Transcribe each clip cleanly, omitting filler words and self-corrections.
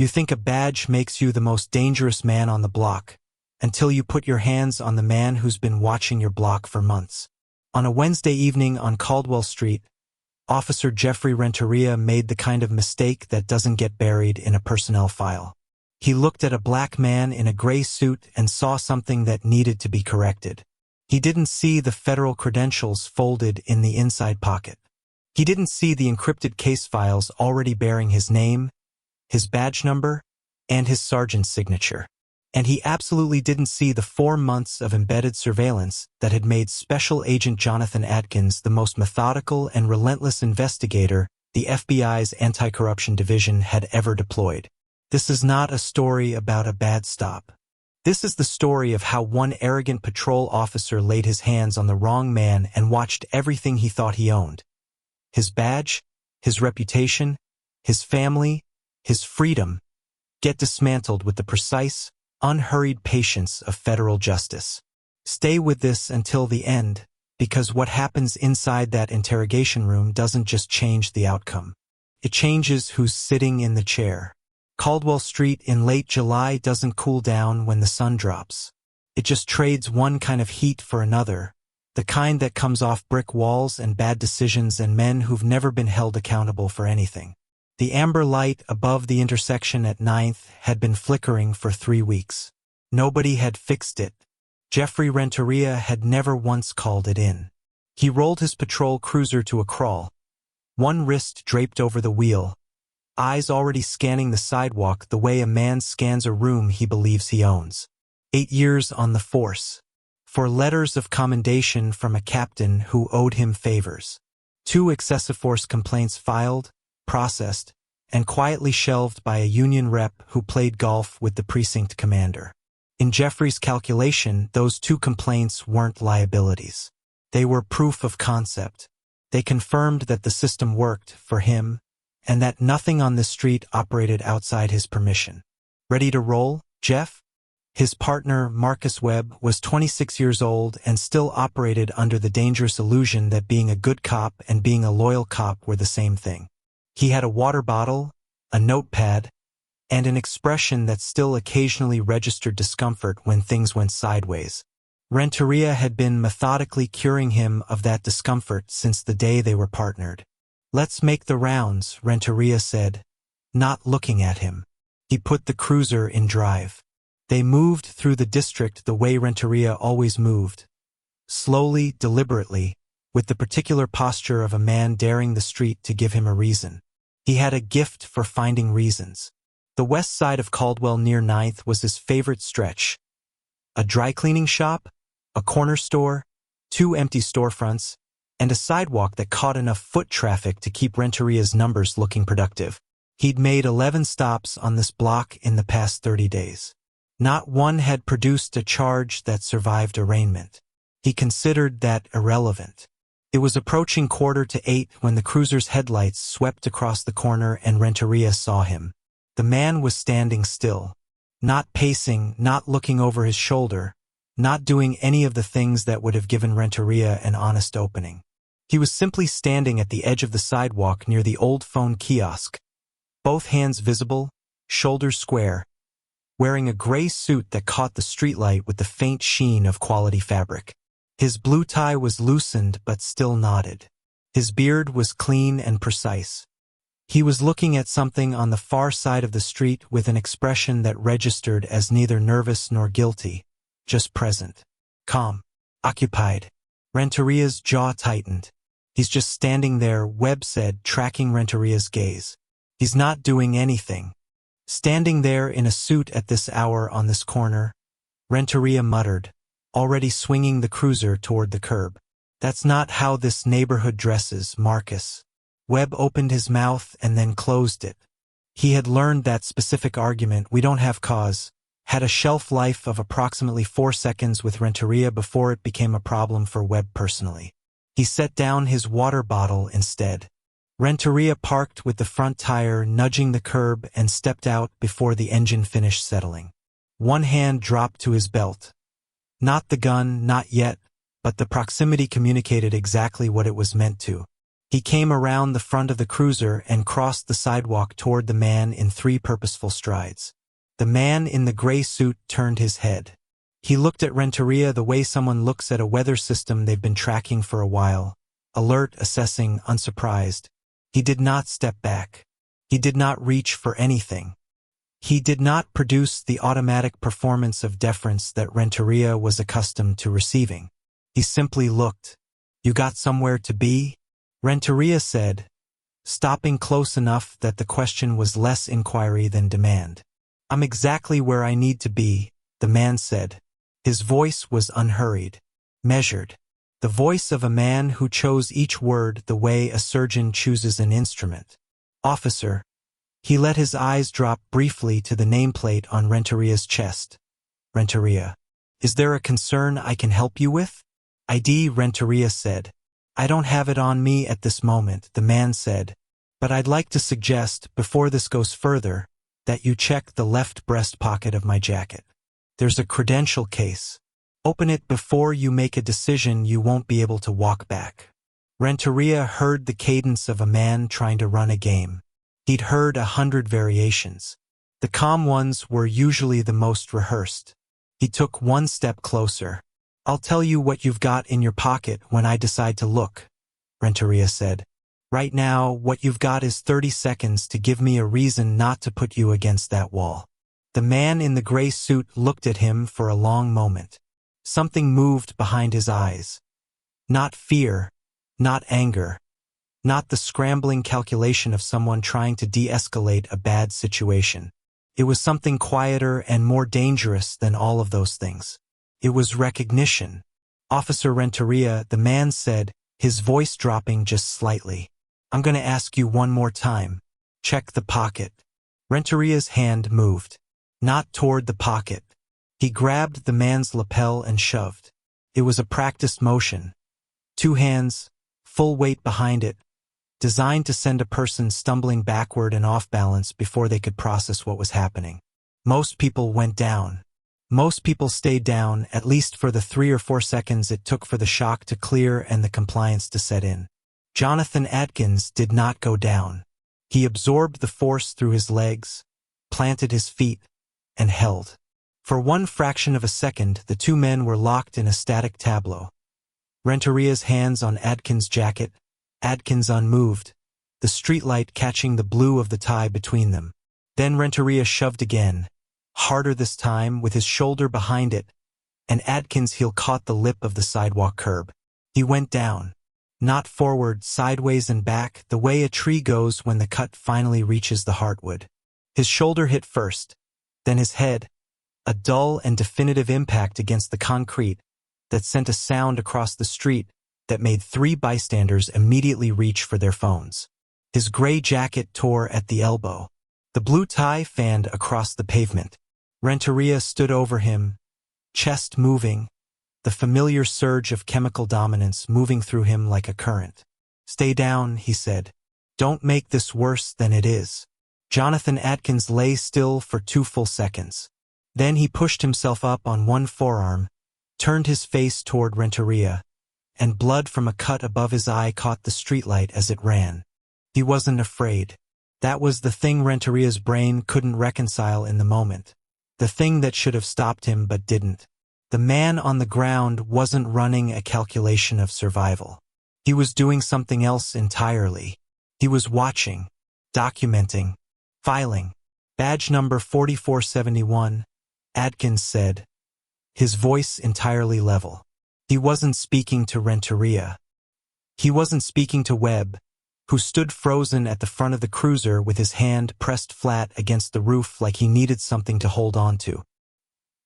You think a badge makes you the most dangerous man on the block, until you put your hands on the man who's been watching your block for months. On a Wednesday evening on Caldwell Street, Officer Jeffrey Renteria made the kind of mistake that doesn't get buried in a personnel file. He looked at a black man in a gray suit and saw something that needed to be corrected. He didn't see the federal credentials folded in the inside pocket. He didn't see the encrypted case files already bearing his name, his badge number, and his sergeant's signature. And he absolutely didn't see the 4 months of embedded surveillance that had made Special Agent Jonathan Atkins the most methodical and relentless investigator the FBI's Anti-Corruption Division had ever deployed. This is not a story about a bad stop. This is the story of how one arrogant patrol officer laid his hands on the wrong man and watched everything he thought he owned. His badge, his reputation, his family, his freedom, get dismantled with the precise, unhurried patience of federal justice. Stay with this until the end, because what happens inside that interrogation room doesn't just change the outcome. It changes who's sitting in the chair. Caldwell Street in late July doesn't cool down when the sun drops. It just trades one kind of heat for another, the kind that comes off brick walls and bad decisions and men who've never been held accountable for anything. The amber light above the intersection at 9th had been flickering for 3 weeks. Nobody had fixed it. Jeffrey Renteria had never once called it in. He rolled his patrol cruiser to a crawl, one wrist draped over the wheel, eyes already scanning the sidewalk the way a man scans a room he believes he owns. 8 years on the force. 4 letters of commendation from a captain who owed him favors. 2 excessive force complaints filed, processed, and quietly shelved by a union rep who played golf with the precinct commander. In Jeffrey's calculation, those 2 complaints weren't liabilities. They were proof of concept. They confirmed that the system worked for him, and that nothing on the street operated outside his permission. Ready to roll, Jeff? His partner, Marcus Webb, was 26 years old and still operated under the dangerous illusion that being a good cop and being a loyal cop were the same thing. He had a water bottle, a notepad, and an expression that still occasionally registered discomfort when things went sideways. Renteria had been methodically curing him of that discomfort since the day they were partnered. "Let's make the rounds," Renteria said, not looking at him. He put the cruiser in drive. They moved through the district the way Renteria always moved, slowly, deliberately, with the particular posture of a man daring the street to give him a reason. He had a gift for finding reasons. The west side of Caldwell near 9th was his favorite stretch. A dry cleaning shop, a corner store, 2 empty storefronts, and a sidewalk that caught enough foot traffic to keep Renteria's numbers looking productive. He'd made 11 stops on this block in the past 30 days. Not one had produced a charge that survived arraignment. He considered that irrelevant. It was approaching 7:45 when the cruiser's headlights swept across the corner and Renteria saw him. The man was standing still, not pacing, not looking over his shoulder, not doing any of the things that would have given Renteria an honest opening. He was simply standing at the edge of the sidewalk near the old phone kiosk, both hands visible, shoulders square, wearing a gray suit that caught the streetlight with the faint sheen of quality fabric. His blue tie was loosened but still knotted. His beard was clean and precise. He was looking at something on the far side of the street with an expression that registered as neither nervous nor guilty, just present, calm, occupied. Renteria's jaw tightened. "He's just standing there," Webb said, tracking Renteria's gaze. "He's not doing anything. Standing there in a suit at this hour on this corner," Renteria muttered, already swinging the cruiser toward the curb. "That's not how this neighborhood dresses, Marcus." Webb opened his mouth and then closed it. He had learned that specific argument, "we don't have cause," had a shelf life of approximately 4 seconds with Renteria before it became a problem for Webb personally. He set down his water bottle instead. Renteria parked with the front tire nudging the curb and stepped out before the engine finished settling. One hand dropped to his belt. Not the gun, not yet, but the proximity communicated exactly what it was meant to. He came around the front of the cruiser and crossed the sidewalk toward the man in 3 purposeful strides. The man in the gray suit turned his head. He looked at Renteria the way someone looks at a weather system they've been tracking for a while, alert, assessing, unsurprised. He did not step back. He did not reach for anything. He did not produce the automatic performance of deference that Renteria was accustomed to receiving. He simply looked. "You got somewhere to be?" Renteria said, stopping close enough that the question was less inquiry than demand. "I'm exactly where I need to be," the man said. His voice was unhurried, measured, the voice of a man who chose each word the way a surgeon chooses an instrument. "Officer." He let his eyes drop briefly to the nameplate on Renteria's chest. "Renteria. Is there a concern I can help you with?" "ID," Renteria said. "I don't have it on me at this moment," the man said, "but I'd like to suggest, before this goes further, that you check the left breast pocket of my jacket. There's a credential case. Open it before you make a decision you won't be able to walk back." Renteria heard the cadence of a man trying to run a game. He'd heard 100 variations. The calm ones were usually the most rehearsed. He took one step closer. "I'll tell you what you've got in your pocket when I decide to look," Renteria said. "Right now, what you've got is 30 seconds to give me a reason not to put you against that wall." The man in the gray suit looked at him for a long moment. Something moved behind his eyes. Not fear, not anger, not the scrambling calculation of someone trying to de-escalate a bad situation. It was something quieter and more dangerous than all of those things. It was recognition. "Officer Renteria," the man said, his voice dropping just slightly. "I'm going to ask you one more time. Check the pocket." Renteria's hand moved. Not toward the pocket. He grabbed the man's lapel and shoved. It was a practiced motion. 2 hands, full weight behind it, designed to send a person stumbling backward and off balance before they could process what was happening. Most people went down. Most people stayed down, at least for the 3 or 4 seconds it took for the shock to clear and the compliance to set in. Jonathan Atkins did not go down. He absorbed the force through his legs, planted his feet, and held. For one fraction of a second, the 2 men were locked in a static tableau. Renteria's hands on Atkins' jacket, Atkins unmoved, the streetlight catching the blue of the tie between them. Then Renteria shoved again, harder this time, with his shoulder behind it, and Atkins' heel caught the lip of the sidewalk curb. He went down. Not forward, sideways and back, the way a tree goes when the cut finally reaches the heartwood. His shoulder hit first, then his head, a dull and definitive impact against the concrete that sent a sound across the street that made 3 bystanders immediately reach for their phones. His gray jacket tore at the elbow. The blue tie fanned across the pavement. Renteria stood over him, chest moving, the familiar surge of chemical dominance moving through him like a current. "Stay down," he said. "Don't make this worse than it is." Jonathan Atkins lay still for 2 full seconds. Then he pushed himself up on one forearm, turned his face toward Renteria, and blood from a cut above his eye caught the streetlight as it ran. He wasn't afraid. That was the thing Renteria's brain couldn't reconcile in the moment. The thing that should have stopped him but didn't. The man on the ground wasn't running a calculation of survival. He was doing something else entirely. He was watching, documenting, filing. "Badge number 4471, Atkins said, his voice entirely level. He wasn't speaking to Renteria. He wasn't speaking to Webb, who stood frozen at the front of the cruiser with his hand pressed flat against the roof like he needed something to hold on to.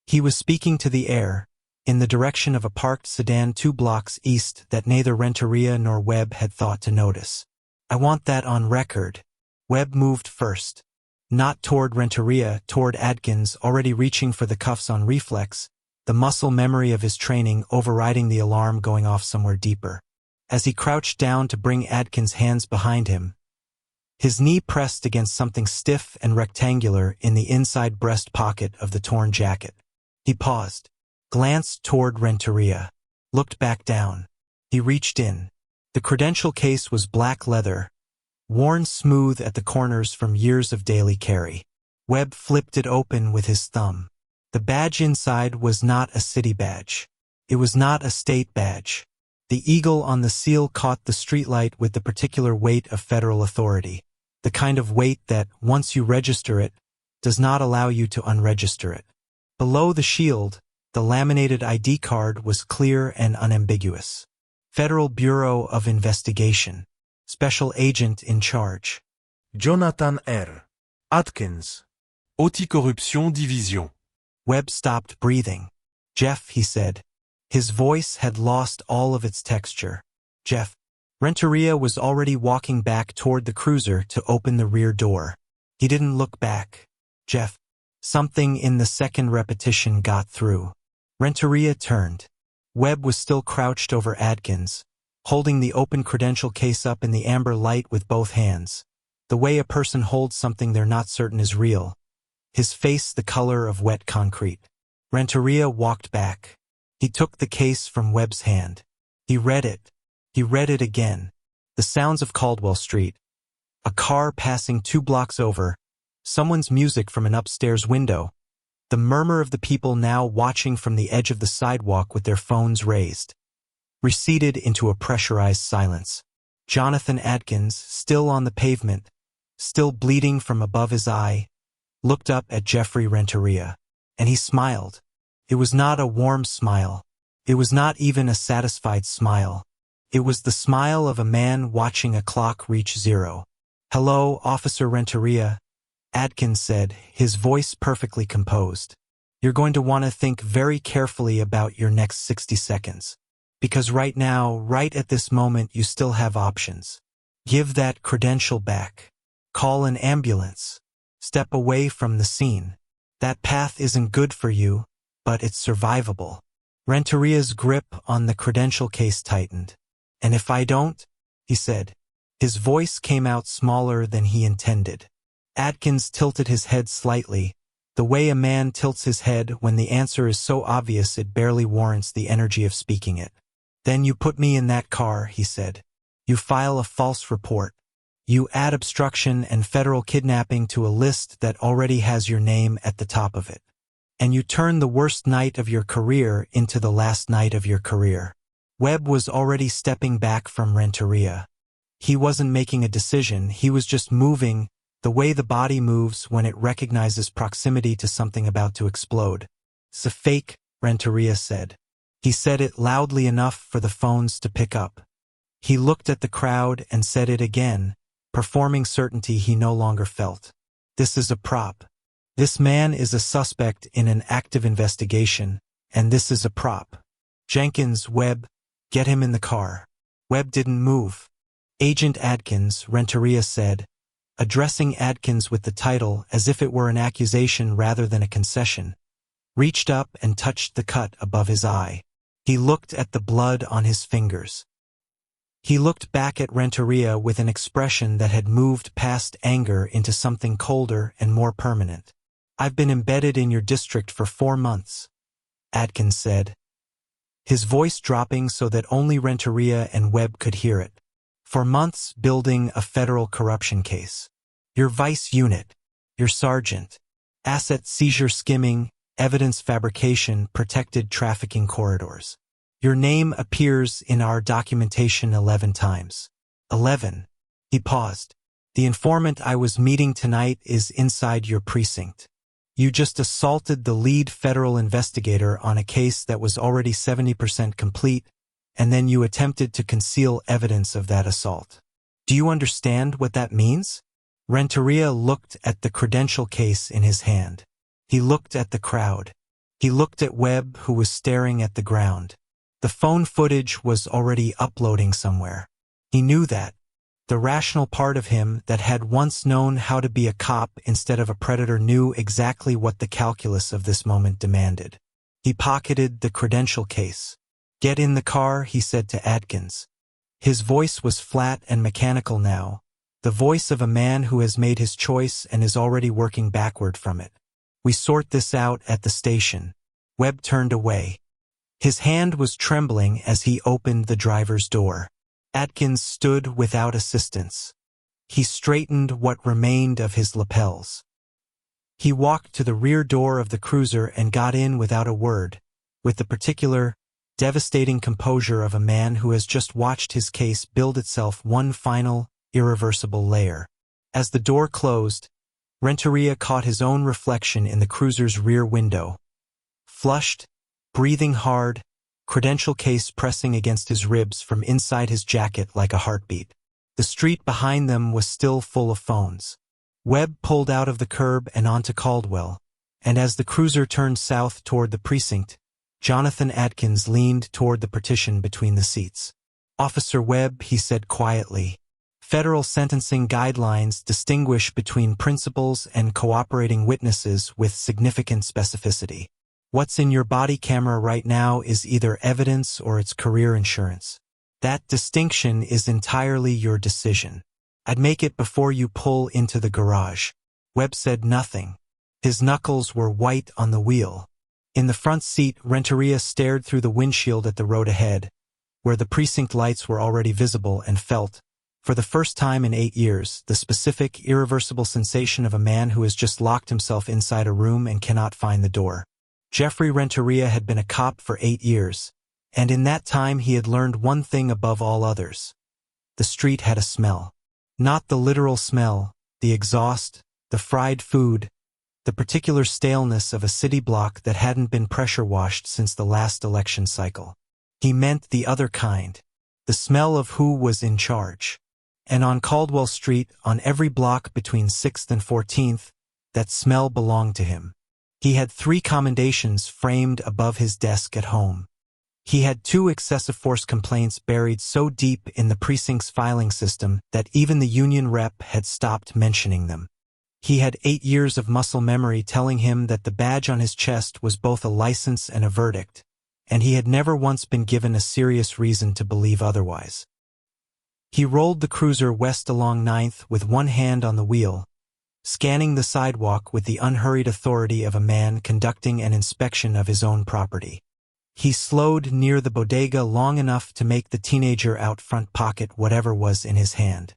He was speaking to the air, in the direction of a parked sedan 2 blocks east that neither Renteria nor Webb had thought to notice. "I want that on record." Webb moved first. Not toward Renteria, toward Atkins, already reaching for the cuffs on reflex, the muscle memory of his training overriding the alarm going off somewhere deeper. As he crouched down to bring Atkins' hands behind him, his knee pressed against something stiff and rectangular in the inside breast pocket of the torn jacket. He paused, glanced toward Renteria, looked back down. He reached in. The credential case was black leather, worn smooth at the corners from years of daily carry. Webb flipped it open with his thumb. The badge inside was not a city badge. It was not a state badge. The eagle on the seal caught the streetlight with the particular weight of federal authority, the kind of weight that, once you register it, does not allow you to unregister it. Below the shield, the laminated ID card was clear and unambiguous. Federal Bureau of Investigation. Special Agent in Charge. Jonathan R. Atkins. Anticorruption Division. Webb stopped breathing. "Jeff," he said. His voice had lost all of its texture. "Jeff." Renteria was already walking back toward the cruiser to open the rear door. He didn't look back. "Jeff." Something in the second repetition got through. Renteria turned. Webb was still crouched over Adkins, holding the open credential case up in the amber light with both hands, the way a person holds something they're not certain is real, his face the color of wet concrete. Renteria walked back. He took the case from Webb's hand. He read it. He read it again. The sounds of Caldwell Street. A car passing 2 blocks over. Someone's music from an upstairs window. The murmur of the people now watching from the edge of the sidewalk with their phones raised. Receded into a pressurized silence. Jonathan Adkins, still on the pavement, still bleeding from above his eye, looked up at Jeffrey Renteria, and he smiled. It was not a warm smile. It was not even a satisfied smile. It was the smile of a man watching a clock reach 0. "Hello, Officer Renteria," Adkins said, his voice perfectly composed. "You're going to want to think very carefully about your next 60 seconds. Because right now, right at this moment, you still have options. Give that credential back. Call an ambulance. Step away from the scene. That path isn't good for you, but it's survivable." Renteria's grip on the credential case tightened. "And if I don't?" he said. His voice came out smaller than he intended. Adkins tilted his head slightly, the way a man tilts his head when the answer is so obvious it barely warrants the energy of speaking it. "Then you put me in that car," he said. "You file a false report. You add obstruction and federal kidnapping to a list that already has your name at the top of it. And you turn the worst night of your career into the last night of your career." Webb was already stepping back from Renteria. He wasn't making a decision, he was just moving, the way the body moves when it recognizes proximity to something about to explode. "It's a fake," Renteria said. He said it loudly enough for the phones to pick up. He looked at the crowd and said it again, performing certainty he no longer felt. "This is a prop. This man is a suspect in an active investigation, and this is a prop. Jenkins, Webb, get him in the car." Webb didn't move. "Agent Adkins," Renteria said, addressing Adkins with the title as if it were an accusation rather than a concession, reached up and touched the cut above his eye. He looked at the blood on his fingers. He looked back at Renteria with an expression that had moved past anger into something colder and more permanent. "I've been embedded in your district for 4 months, Adkins said, his voice dropping so that only Renteria and Webb could hear it. "For months building a federal corruption case. Your vice unit, your sergeant, asset seizure skimming, evidence fabrication, protected trafficking corridors. Your name appears in our documentation 11 times. 11. He paused. "The informant I was meeting tonight is inside your precinct. You just assaulted the lead federal investigator on a case that was already 70% complete, and then you attempted to conceal evidence of that assault. Do you understand what that means?" Renteria looked at the credential case in his hand. He looked at the crowd. He looked at Webb, who was staring at the ground. The phone footage was already uploading somewhere. He knew that. The rational part of him that had once known how to be a cop instead of a predator knew exactly what the calculus of this moment demanded. He pocketed the credential case. "Get in the car," he said to Adkins. His voice was flat and mechanical now, the voice of a man who has made his choice and is already working backward from it. "We sort this out at the station." Webb turned away. His hand was trembling as he opened the driver's door. Atkins stood without assistance. He straightened what remained of his lapels. He walked to the rear door of the cruiser and got in without a word, with the particular, devastating composure of a man who has just watched his case build itself one final, irreversible layer. As the door closed, Renteria caught his own reflection in the cruiser's rear window. Flushed, breathing hard, credential case pressing against his ribs from inside his jacket like a heartbeat. The street behind them was still full of phones. Webb pulled out of the curb and onto Caldwell, and as the cruiser turned south toward the precinct, Jonathan Atkins leaned toward the partition between the seats. "Officer Webb," he said quietly, "federal sentencing guidelines distinguish between principals and cooperating witnesses with significant specificity. What's in your body camera right now is either evidence or it's career insurance. That distinction is entirely your decision. I'd make it before you pull into the garage." Webb said nothing. His knuckles were white on the wheel. In the front seat, Renteria stared through the windshield at the road ahead, where the precinct lights were already visible, and felt, for the first time in 8 years, the specific, irreversible sensation of a man who has just locked himself inside a room and cannot find the door. Jeffrey Renteria had been a cop for 8 years, and in that time he had learned one thing above all others. The street had a smell. Not the literal smell, the exhaust, the fried food, the particular staleness of a city block that hadn't been pressure-washed since the last election cycle. He meant the other kind, the smell of who was in charge. And on Caldwell Street, on every block between 6th and 14th, that smell belonged to him. He had 3 commendations framed above his desk at home. He had 2 excessive force complaints buried so deep in the precinct's filing system that even the union rep had stopped mentioning them. He had 8 years of muscle memory telling him that the badge on his chest was both a license and a verdict, and he had never once been given a serious reason to believe otherwise. He rolled the cruiser west along 9th with one hand on the wheel, scanning the sidewalk with the unhurried authority of a man conducting an inspection of his own property. He slowed near the bodega long enough to make the teenager out front pocket whatever was in his hand.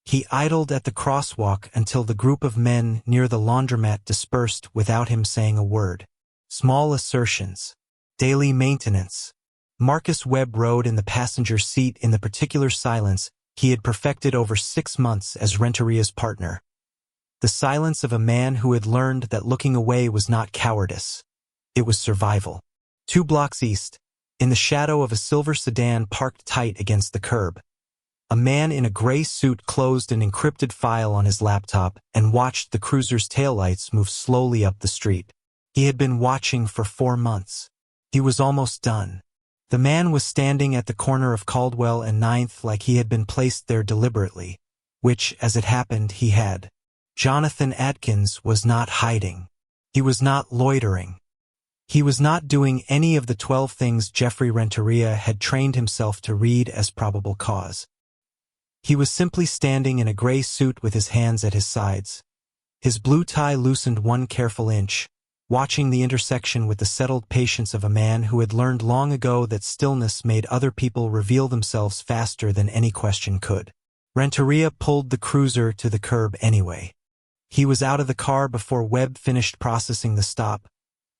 He idled at the crosswalk until the group of men near the laundromat dispersed without him saying a word. Small assertions. Daily maintenance. Marcus Webb rode in the passenger seat in the particular silence he had perfected over 6 months as Renteria's partner. The silence of a man who had learned that looking away was not cowardice. It was survival. 2 blocks east, in the shadow of a silver sedan parked tight against the curb, a man in a gray suit closed an encrypted file on his laptop and watched the cruiser's taillights move slowly up the street. He had been watching for 4 months. He was almost done. The man was standing at the corner of Caldwell and 9th like he had been placed there deliberately, which, as it happened, he had. Jonathan Atkins was not hiding. He was not loitering. He was not doing any of the 12 things Jeffrey Renteria had trained himself to read as probable cause. He was simply standing in a gray suit with his hands at his sides, his blue tie loosened 1 careful inch, watching the intersection with the settled patience of a man who had learned long ago that stillness made other people reveal themselves faster than any question could. Renteria pulled the cruiser to the curb anyway. He was out of the car before Webb finished processing the stop,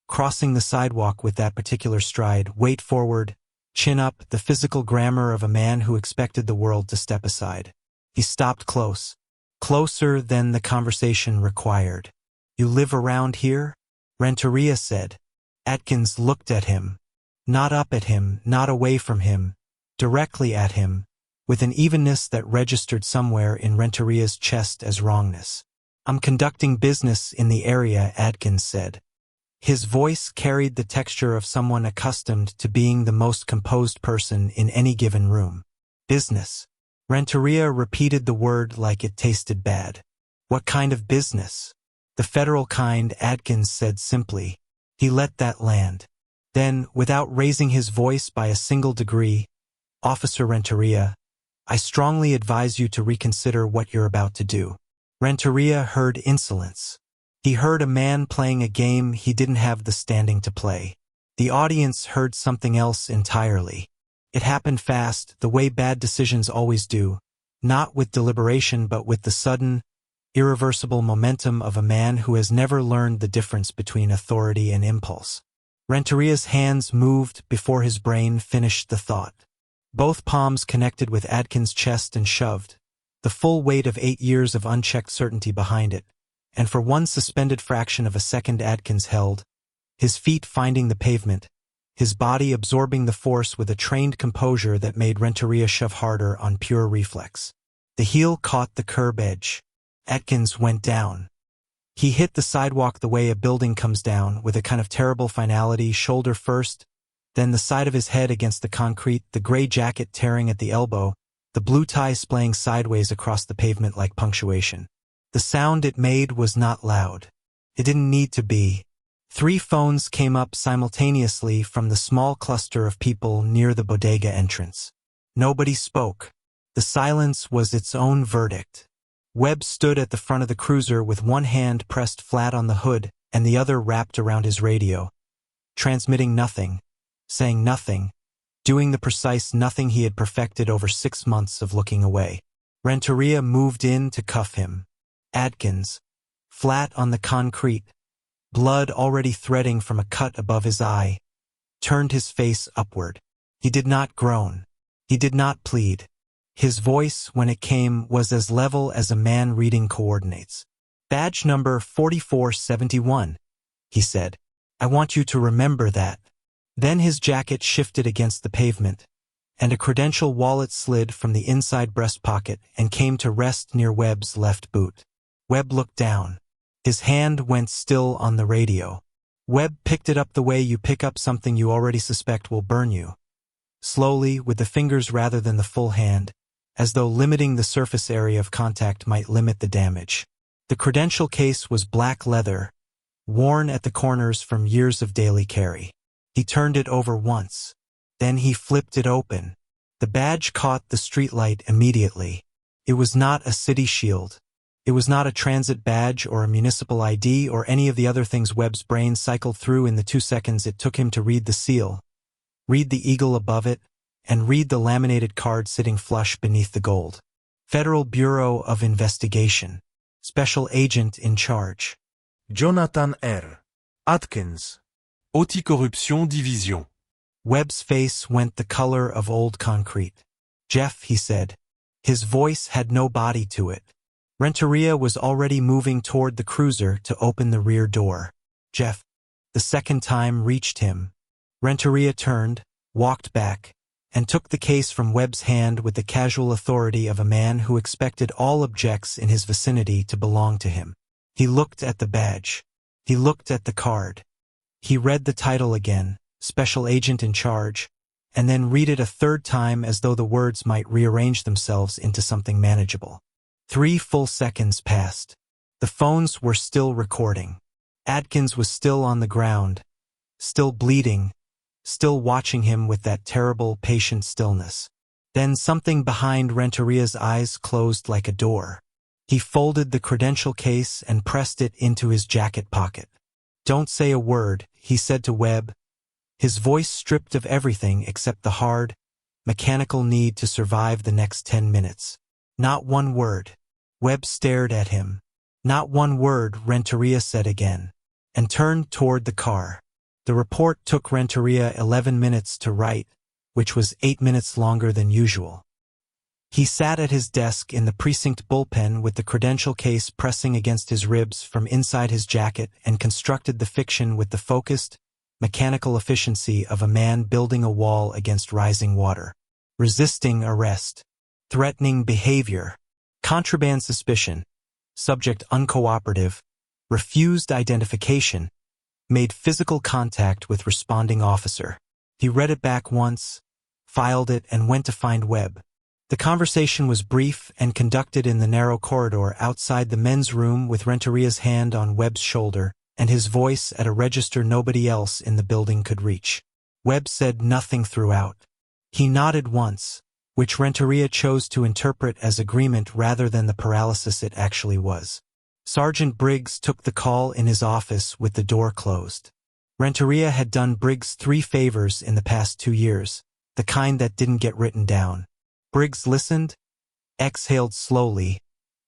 crossing the sidewalk with that particular stride, weight forward, chin up, the physical grammar of a man who expected the world to step aside. He stopped close, closer than the conversation required. "You live around here?" Renteria said. Atkins looked at him, not up at him, not away from him, directly at him, with an evenness that registered somewhere in Renteria's chest as wrongness. "I'm conducting business in the area," Atkins said. His voice carried the texture of someone accustomed to being the most composed person in any given room. "Business." Renteria repeated the word like it tasted bad. "What kind of business?" "The federal kind," Atkins said simply. He let that land. Then, without raising his voice by a single degree, "Officer Renteria, I strongly advise you to reconsider what you're about to do." Renteria heard insolence. He heard a man playing a game he didn't have the standing to play. The audience heard something else entirely. It happened fast, the way bad decisions always do, not with deliberation but with the sudden, irreversible momentum of a man who has never learned the difference between authority and impulse. Renteria's hands moved before his brain finished the thought. Both palms connected with Adkins' chest and shoved, the full weight of 8 years of unchecked certainty behind it, and for one suspended fraction of a second Adkins held, his feet finding the pavement, his body absorbing the force with a trained composure that made Renteria shove harder on pure reflex. The heel caught the curb edge. Atkins went down. He hit the sidewalk the way a building comes down, with a kind of terrible finality, shoulder first, then the side of his head against the concrete, the gray jacket tearing at the elbow, the blue tie splaying sideways across the pavement like punctuation. The sound it made was not loud. It didn't need to be. 3 phones came up simultaneously from the small cluster of people near the bodega entrance. Nobody spoke. The silence was its own verdict. Webb stood at the front of the cruiser with one hand pressed flat on the hood and the other wrapped around his radio, transmitting nothing, saying nothing, doing the precise nothing he had perfected over 6 months of looking away. Renteria moved in to cuff him. Adkins, flat on the concrete, blood already threading from a cut above his eye, turned his face upward. He did not groan. He did not plead. His voice, when it came, was as level as a man reading coordinates. "Badge number 4471, he said. "I want you to remember that." Then his jacket shifted against the pavement, and a credential wallet slid from the inside breast pocket and came to rest near Webb's left boot. Webb looked down. His hand went still on the radio. Webb picked it up the way you pick up something you already suspect will burn you. Slowly, with the fingers rather than the full hand, as though limiting the surface area of contact might limit the damage. The credential case was black leather, worn at the corners from years of daily carry. He turned it over once. Then he flipped it open. The badge caught the streetlight immediately. It was not a city shield. It was not a transit badge or a municipal ID or any of the other things Webb's brain cycled through in the 2 seconds it took him to read the seal, read the eagle above it, and read the laminated card sitting flush beneath the gold. Federal Bureau of Investigation. Special Agent in Charge. Jonathan R. Atkins. Anticorruption Division. Webb's face went the color of old concrete. "Jeff," he said. His voice had no body to it. Renteria was already moving toward the cruiser to open the rear door. "Jeff." The second time reached him. Renteria turned, walked back, and took the case from Webb's hand with the casual authority of a man who expected all objects in his vicinity to belong to him. He looked at the badge. He looked at the card. He read the title again, Special Agent in Charge, and then read it a third time as though the words might rearrange themselves into something manageable. 3 full seconds passed. The phones were still recording. Adkins was still on the ground, still bleeding, still watching him with that terrible, patient stillness. Then something behind Renteria's eyes closed like a door. He folded the credential case and pressed it into his jacket pocket. "Don't say a word," he said to Webb, his voice stripped of everything except the hard, mechanical need to survive the next 10 minutes. "Not one word." Webb stared at him. "Not one word," Renteria said again, and turned toward the car. The report took Renteria 11 minutes to write, which was 8 minutes longer than usual. He sat at his desk in the precinct bullpen with the credential case pressing against his ribs from inside his jacket and constructed the fiction with the focused, mechanical efficiency of a man building a wall against rising water. Resisting arrest. Threatening behavior. Contraband suspicion. Subject uncooperative. Refused identification. Made physical contact with responding officer. He read it back once, filed it, and went to find Webb. The conversation was brief and conducted in the narrow corridor outside the men's room with Renteria's hand on Webb's shoulder and his voice at a register nobody else in the building could reach. Webb said nothing throughout. He nodded once, which Renteria chose to interpret as agreement rather than the paralysis it actually was. Sergeant Briggs took the call in his office with the door closed. Renteria had done Briggs 3 favors in the past 2 years, the kind that didn't get written down. Briggs listened, exhaled slowly,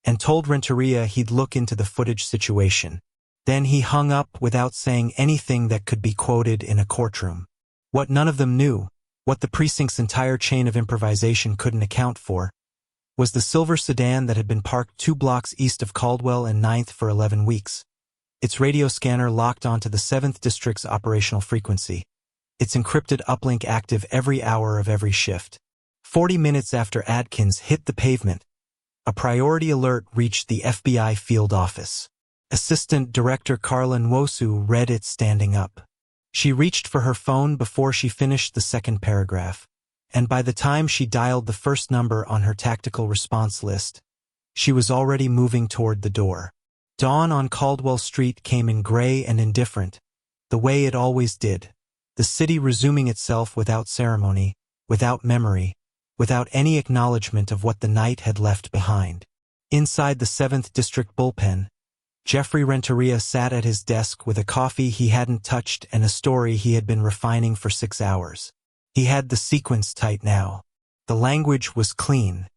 and told Renteria he'd look into the footage situation. Then he hung up without saying anything that could be quoted in a courtroom. What none of them knew, what the precinct's entire chain of improvisation couldn't account for, was the silver sedan that had been parked 2 blocks east of Caldwell and 9th for 11 weeks. Its radio scanner locked onto the 7th District's operational frequency. Its encrypted uplink active every hour of every shift. 40 minutes after Adkins hit the pavement, a priority alert reached the FBI field office. Assistant Director Carla Nwosu read it standing up. She reached for her phone before she finished the second paragraph, and by the time she dialed the first number on her tactical response list, she was already moving toward the door. Dawn on Caldwell Street came in gray and indifferent, the way it always did, the city resuming itself without ceremony, without memory, without any acknowledgement of what the night had left behind. Inside the 7th District bullpen, Jeffrey Renteria sat at his desk with a coffee he hadn't touched and a story he had been refining for 6 hours. He had the sequence tight now. The language was clean.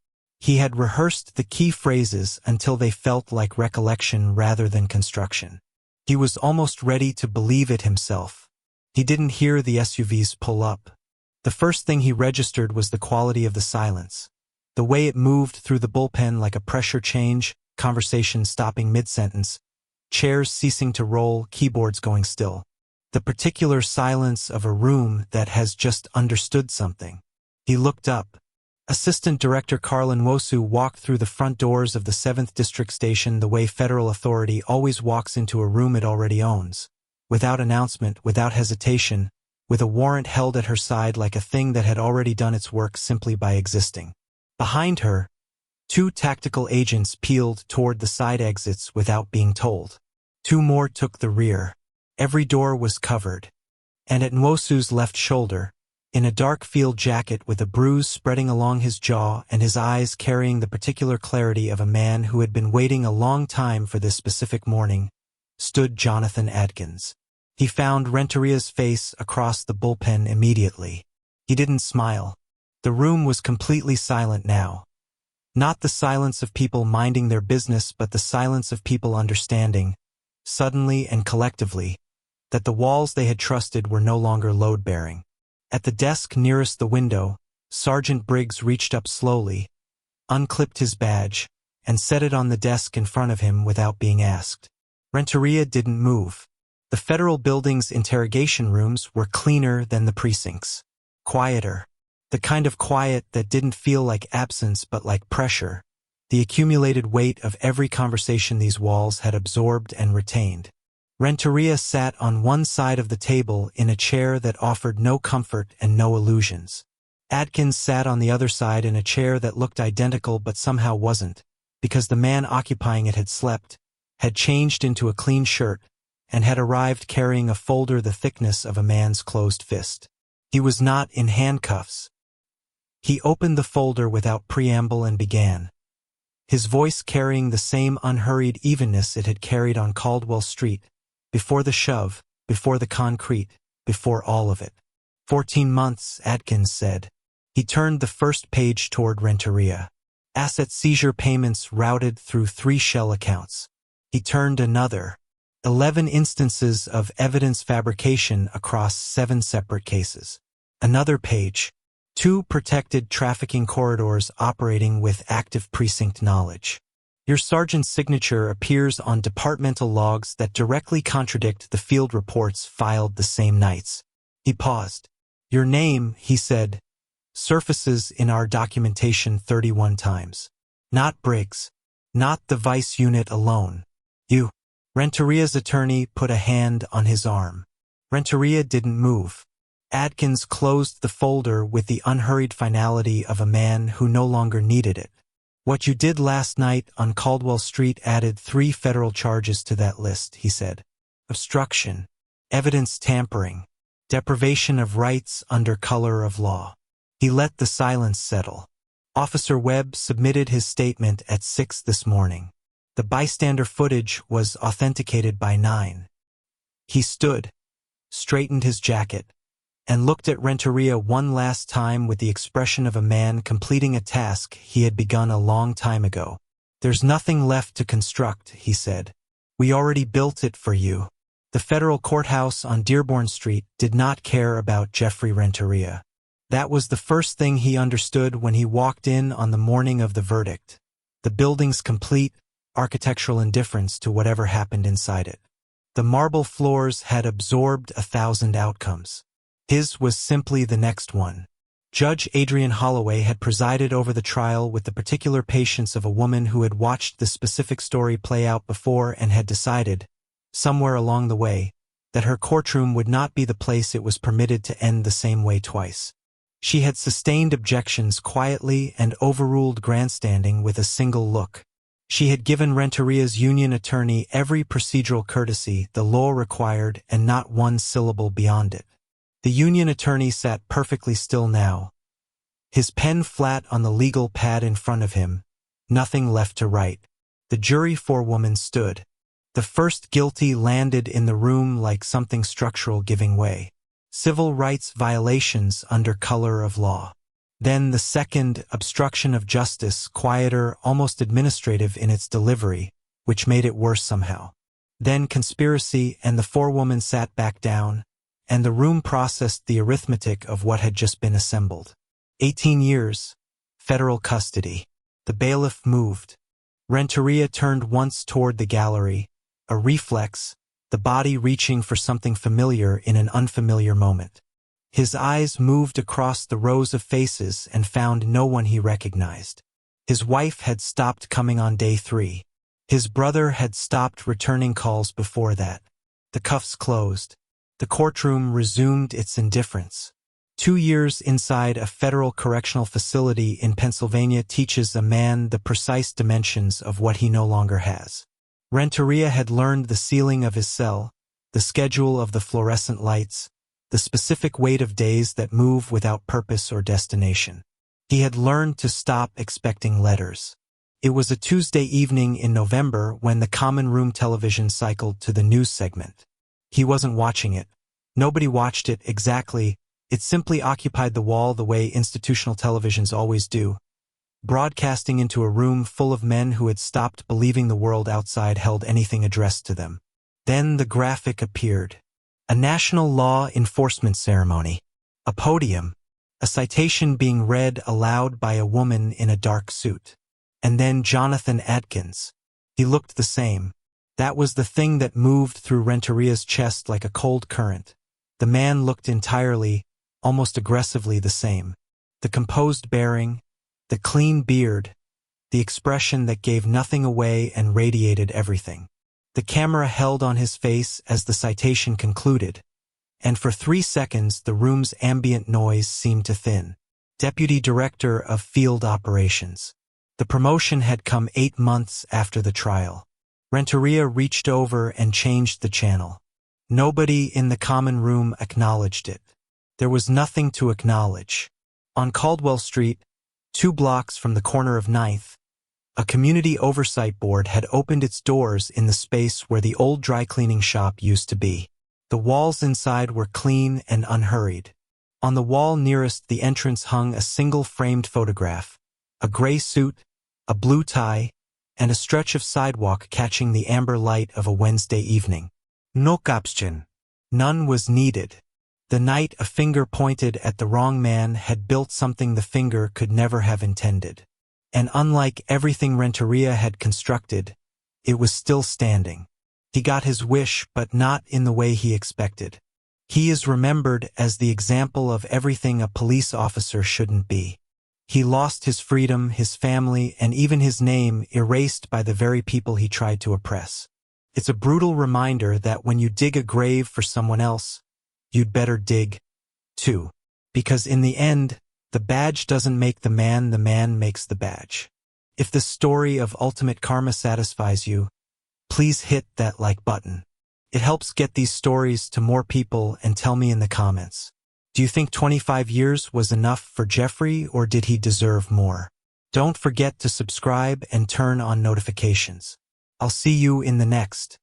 He had rehearsed the key phrases until they felt like recollection rather than construction. He was almost ready to believe it himself. He didn't hear the SUVs pull up. The first thing he registered was the quality of the silence. The way it moved through the bullpen like a pressure change, conversation stopping mid-sentence, chairs ceasing to roll, keyboards going still. The particular silence of a room that has just understood something. He looked up. Assistant Director Carla Nwosu walked through the front doors of the 7th District Station the way federal authority always walks into a room it already owns, without announcement, without hesitation, with a warrant held at her side like a thing that had already done its work simply by existing. Behind her, 2 tactical agents peeled toward the side exits without being told. 2 more took the rear. Every door was covered. And at Nwosu's left shoulder, in a dark field jacket with a bruise spreading along his jaw and his eyes carrying the particular clarity of a man who had been waiting a long time for this specific morning, stood Jonathan Adkins. He found Renteria's face across the bullpen immediately. He didn't smile. The room was completely silent now. Not the silence of people minding their business, but the silence of people understanding, suddenly and collectively, that the walls they had trusted were no longer load-bearing. At the desk nearest the window, Sergeant Briggs reached up slowly, unclipped his badge, and set it on the desk in front of him without being asked. Renteria didn't move. The federal building's interrogation rooms were cleaner than the precincts. Quieter. The kind of quiet that didn't feel like absence but like pressure, the accumulated weight of every conversation these walls had absorbed and retained. Renteria sat on one side of the table in a chair that offered no comfort and no illusions. Adkins sat on the other side in a chair that looked identical but somehow wasn't, because the man occupying it had slept, had changed into a clean shirt, and had arrived carrying a folder the thickness of a man's closed fist. He was not in handcuffs. He opened the folder without preamble and began, his voice carrying the same unhurried evenness it had carried on Caldwell Street, before the shove, before the concrete, before all of it. 14 months, Adkins said. He turned the first page toward Renteria. Asset seizure payments routed through 3 shell accounts. He turned another. 11 instances of evidence fabrication across 7 separate cases. Another page. 2 protected trafficking corridors operating with active precinct knowledge. Your sergeant's signature appears on departmental logs that directly contradict the field reports filed the same nights. He paused. Your name, he said, surfaces in our documentation 31 times. Not Briggs. Not the vice unit alone. You. Renteria's attorney put a hand on his arm. Renteria didn't move. Adkins closed the folder with the unhurried finality of a man who no longer needed it. What you did last night on Caldwell Street added 3 federal charges to that list, he said. Obstruction, evidence tampering, deprivation of rights under color of law. He let the silence settle. Officer Webb submitted his statement at 6 this morning. The bystander footage was authenticated by 9. He stood, straightened his jacket, and looked at Renteria one last time with the expression of a man completing a task he had begun a long time ago. "There's nothing left to construct," he said. "We already built it for you." The federal courthouse on Dearborn Street did not care about Jeffrey Renteria. That was the first thing he understood when he walked in on the morning of the verdict. The building's complete, architectural indifference to whatever happened inside it. The marble floors had absorbed 1,000 outcomes. His was simply the next one. Judge Adrian Holloway had presided over the trial with the particular patience of a woman who had watched the specific story play out before and had decided, somewhere along the way, that her courtroom would not be the place it was permitted to end the same way twice. She had sustained objections quietly and overruled grandstanding with a single look. She had given Renteria's union attorney every procedural courtesy the law required and not one syllable beyond it. The union attorney sat perfectly still now, his pen flat on the legal pad in front of him, nothing left to write. The jury forewoman stood. The first guilty landed in the room like something structural giving way. Civil rights violations under color of law. Then the second, obstruction of justice, quieter, almost administrative in its delivery, which made it worse somehow. Then conspiracy, and the forewoman sat back down, and the room processed the arithmetic of what had just been assembled. 18 years, federal custody. The bailiff moved. Renteria turned once toward the gallery, a reflex, the body reaching for something familiar in an unfamiliar moment. His eyes moved across the rows of faces and found no one he recognized. His wife had stopped coming on day 3. His brother had stopped returning calls before that. The cuffs closed. The courtroom resumed its indifference. 2 years inside a federal correctional facility in Pennsylvania teaches a man the precise dimensions of what he no longer has. Renteria had learned the ceiling of his cell, the schedule of the fluorescent lights, the specific weight of days that move without purpose or destination. He had learned to stop expecting letters. It was a Tuesday evening in November when the common room television cycled to the news segment. He wasn't watching it. Nobody watched it exactly. It simply occupied the wall the way institutional televisions always do, broadcasting into a room full of men who had stopped believing the world outside held anything addressed to them. Then the graphic appeared. A national law enforcement ceremony. A podium. A citation being read aloud by a woman in a dark suit. And then Jonathan Adkins. He looked the same. That was the thing that moved through Renteria's chest like a cold current. The man looked entirely, almost aggressively the same. The composed bearing, the clean beard, the expression that gave nothing away and radiated everything. The camera held on his face as the citation concluded, and for 3 seconds the room's ambient noise seemed to thin. Deputy Director of Field Operations. The promotion had come 8 months after the trial. Renteria reached over and changed the channel. Nobody in the common room acknowledged it. There was nothing to acknowledge. On Caldwell Street, 2 blocks from the corner of 9th, a community oversight board had opened its doors in the space where the old dry cleaning shop used to be. The walls inside were clean and unhurried. On the wall nearest the entrance hung a single framed photograph, a gray suit, a blue tie, and a stretch of sidewalk catching the amber light of a Wednesday evening. No caption. None was needed. The night a finger pointed at the wrong man had built something the finger could never have intended. And unlike everything Renteria had constructed, it was still standing. He got his wish, but not in the way he expected. He is remembered as the example of everything a police officer shouldn't be. He lost his freedom, his family, and even his name erased by the very people he tried to oppress. It's a brutal reminder that when you dig a grave for someone else, you'd better dig, too. Because in the end, the badge doesn't make the man makes the badge. If the story of ultimate karma satisfies you, please hit that like button. It helps get these stories to more people and tell me in the comments. Do you think 25 years was enough for Jeffrey, or did he deserve more? Don't forget to subscribe and turn on notifications. I'll see you in the next.